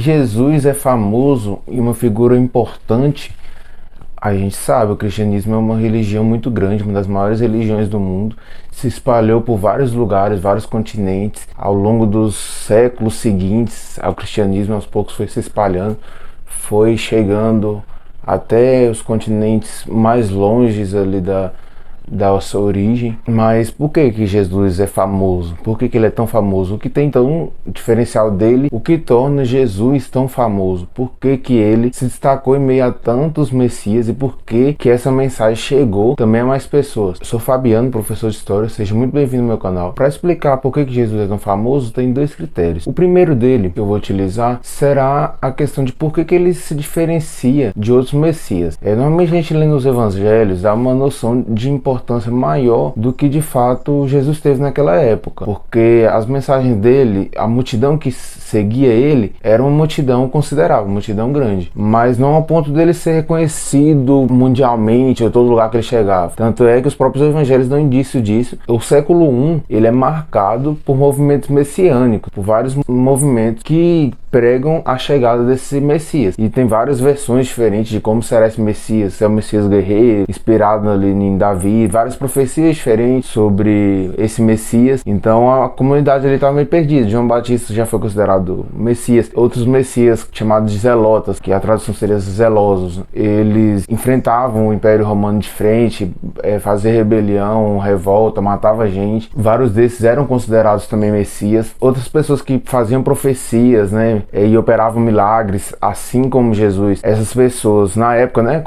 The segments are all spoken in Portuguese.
Jesus é famoso e uma figura importante. A gente sabe, o cristianismo é uma religião muito grande, uma das maiores religiões do mundo. Se espalhou por vários lugares, vários continentes. Ao longo dos séculos seguintes, o cristianismo aos poucos foi se espalhando, foi chegando até os continentes mais longes ali da sua origem. Mas por que Jesus é famoso? Por que ele é tão famoso? O que tem tão diferencial dele? O que torna Jesus tão famoso? Por que ele se destacou em meio a tantos messias? E por que essa mensagem chegou também a mais pessoas? Eu sou Fabiano, professor de História, seja muito bem-vindo ao meu canal. Para explicar por que Jesus é tão famoso, tem dois critérios. O primeiro dele, que eu vou utilizar, será a questão de por que ele se diferencia de outros messias. Normalmente a gente lê nos evangelhos, dá uma noção de importância maior do que de fato Jesus teve naquela época, porque as mensagens dele, a multidão que seguia ele era uma multidão considerável, uma multidão grande, mas não ao ponto dele ser reconhecido mundialmente em todo lugar que ele chegava. Tanto é que os próprios evangelhos dão indício disso. O século I ele é marcado por movimentos messiânicos, por vários movimentos que pregam a chegada desse Messias, e tem várias versões diferentes de como será esse Messias. Se é o Messias guerreiro, inspirado ali em Davi, várias profecias diferentes sobre esse Messias. Então a comunidade ali estava meio perdida. João Batista já foi considerado Messias. Outros Messias chamados de zelotas, que a tradução seria zelosos, eles enfrentavam o Império Romano de frente, faziam rebelião, revolta, matava gente. Vários desses eram considerados também Messias. Outras pessoas que faziam profecias, né, e operavam milagres, assim como Jesus. Essas pessoas, na época, né,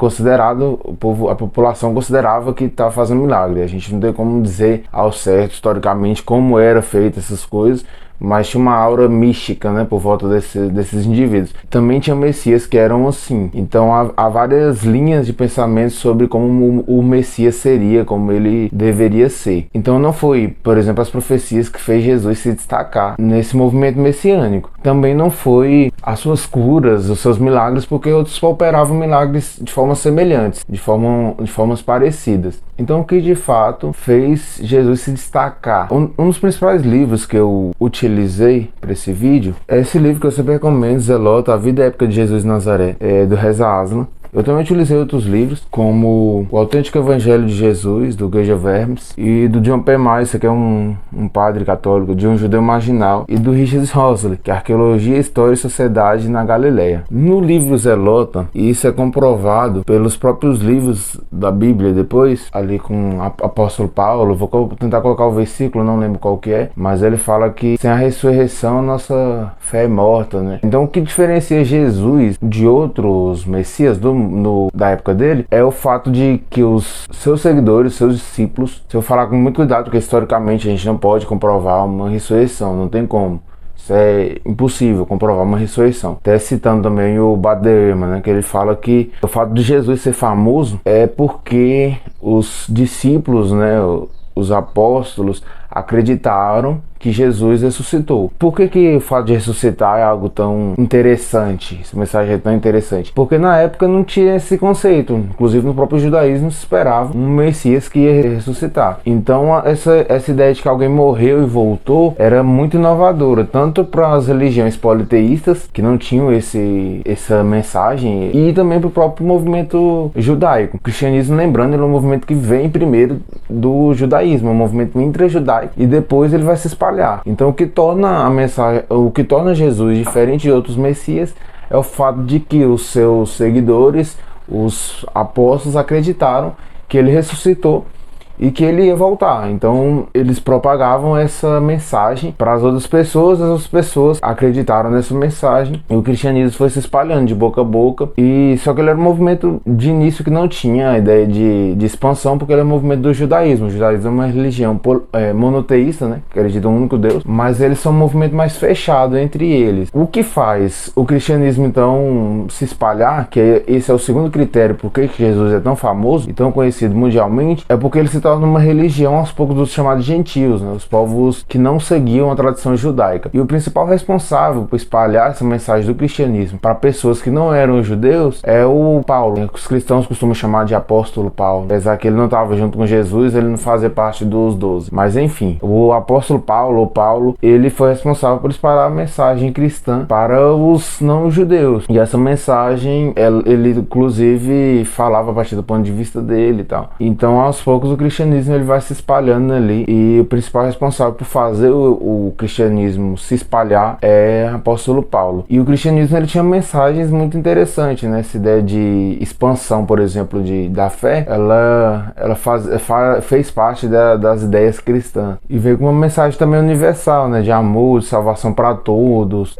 a população considerava que estava fazendo milagre. A gente não tem como dizer ao certo, historicamente, como era feita essas coisas, mas tinha uma aura mística, né, por volta desses indivíduos. Também tinha messias que eram assim. Então há várias linhas de pensamento sobre como o Messias seria, como ele deveria ser. Então não foi, por exemplo, as profecias que fez Jesus se destacar nesse movimento messiânico. Também não foi as suas curas, os seus milagres, porque outros operavam milagres de formas semelhantes, de formas parecidas. Então o que de fato fez Jesus se destacar? Um dos principais livros que eu utilizei para esse vídeo é esse livro que eu sempre recomendo, Zelota, A Vida e Época de Jesus de Nazaré, do Reza Aslan. Eu também utilizei outros livros, como O Autêntico Evangelho de Jesus, do George Vermes, e do John P. Meister, que é um padre católico, de um judeu marginal, e do Richard Hosley, que é Arqueologia, História e Sociedade na Galileia. No livro Zelota, e isso é comprovado pelos próprios livros da Bíblia depois, ali com o apóstolo Paulo, vou tentar colocar o versículo, não lembro qual que é, mas ele fala que sem a ressurreição a nossa fé é morta, né? Então o que diferencia Jesus de outros messias da época dele é o fato de que os seus seguidores, seus discípulos, se eu falar com muito cuidado, porque historicamente a gente não pode comprovar uma ressurreição, não tem como. Isso é impossível comprovar uma ressurreição. Até citando também o Baderman, né, que ele fala que o fato de Jesus ser famoso é porque os discípulos, né, os apóstolos, acreditaram que Jesus ressuscitou. Por que o fato de ressuscitar é algo tão interessante? Essa mensagem é tão interessante? Porque na época não tinha esse conceito. Inclusive no próprio judaísmo se esperava um Messias que ia ressuscitar. Então essa ideia de que alguém morreu e voltou era muito inovadora, tanto para as religiões politeístas, que não tinham essa mensagem, e também para o próprio movimento judaico. O cristianismo, lembrando, ele é um movimento que vem primeiro do judaísmo, um movimento intra-judaico, e depois ele vai se espalhar. Então o que torna Jesus diferente de outros messias é o fato de que os seus seguidores, os apóstolos, acreditaram que ele ressuscitou e que ele ia voltar. Então eles propagavam essa mensagem para as outras pessoas acreditaram nessa mensagem, e o cristianismo foi se espalhando de boca a boca. E só que ele era um movimento de início que não tinha a ideia de expansão, porque ele é um movimento do judaísmo. O judaísmo é uma religião monoteísta, né, que acredita em um único Deus, mas eles são um movimento mais fechado entre eles. O que faz o cristianismo então se espalhar, que esse é o segundo critério por que Jesus é tão famoso e tão conhecido mundialmente, é porque ele se torna uma religião aos poucos dos chamados gentios, né? Os povos que não seguiam a tradição judaica. E o principal responsável por espalhar essa mensagem do cristianismo para pessoas que não eram judeus é o Paulo, né? Que os cristãos costumam chamar de apóstolo Paulo. Apesar que ele não estava junto com Jesus, ele não fazia parte dos 12. Mas enfim, o apóstolo Paulo, ou Paulo, ele foi responsável por espalhar a mensagem cristã para os não judeus. E essa mensagem, ele inclusive falava a partir do ponto de vista dele e tal. Então, aos poucos, o cristianismo ele vai se espalhando ali, e o principal responsável por fazer o cristianismo se espalhar é o apóstolo Paulo. E o cristianismo ele tinha mensagens muito interessantes, né? Essa ideia de expansão, por exemplo, da fé, ela fez parte das ideias cristãs. E veio com uma mensagem também universal, né? De amor, de salvação para todos.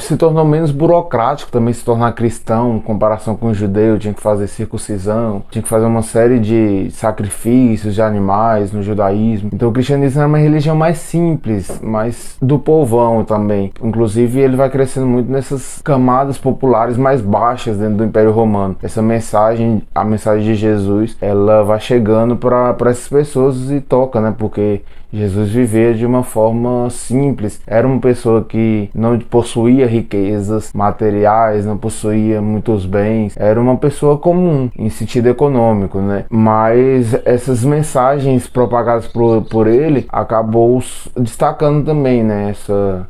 Se tornou menos burocrático também se tornar cristão, em comparação com o judeu, tinha que fazer circuncisão, tinha que fazer uma série de sacrifícios de animais no judaísmo. Então o cristianismo era uma religião mais simples, mais do povão também. Inclusive ele vai crescendo muito nessas camadas populares mais baixas dentro do Império Romano. Essa mensagem, a mensagem de Jesus, ela vai chegando para essas pessoas e toca, né? Porque Jesus vivia de uma forma simples, era uma pessoa que não possuía riquezas materiais, não possuía muitos bens, era uma pessoa comum em sentido econômico, né? Mas essas mensagens propagadas por ele acabou destacando também, né?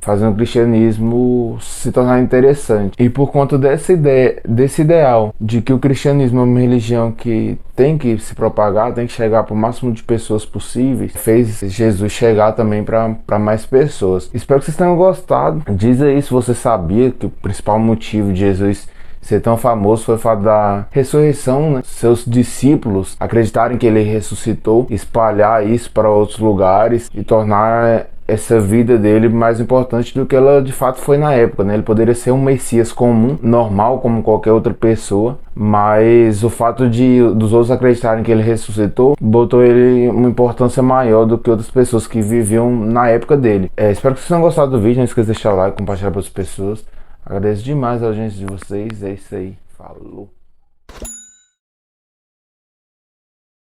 Fazendo o cristianismo se tornar interessante. E por conta dessa ideia, desse ideal de que o cristianismo é uma religião que tem que se propagar, tem que chegar para o máximo de pessoas possíveis, fez Jesus chegar também para mais pessoas. Espero que vocês tenham gostado. Diz aí se você sabia que o principal motivo de Jesus ser tão famoso foi o fato da ressurreição, né? Seus discípulos acreditarem que ele ressuscitou, espalhar isso para outros lugares e tornar essa vida dele mais importante do que ela de fato foi na época, né? Ele poderia ser um Messias comum, normal como qualquer outra pessoa, mas o fato dos outros acreditarem que ele ressuscitou botou ele uma importância maior do que outras pessoas que viviam na época dele. Espero que vocês tenham gostado do vídeo, não esqueça de deixar o like, compartilhar para outras pessoas. Agradeço demais a audiência de vocês, é isso aí, falou!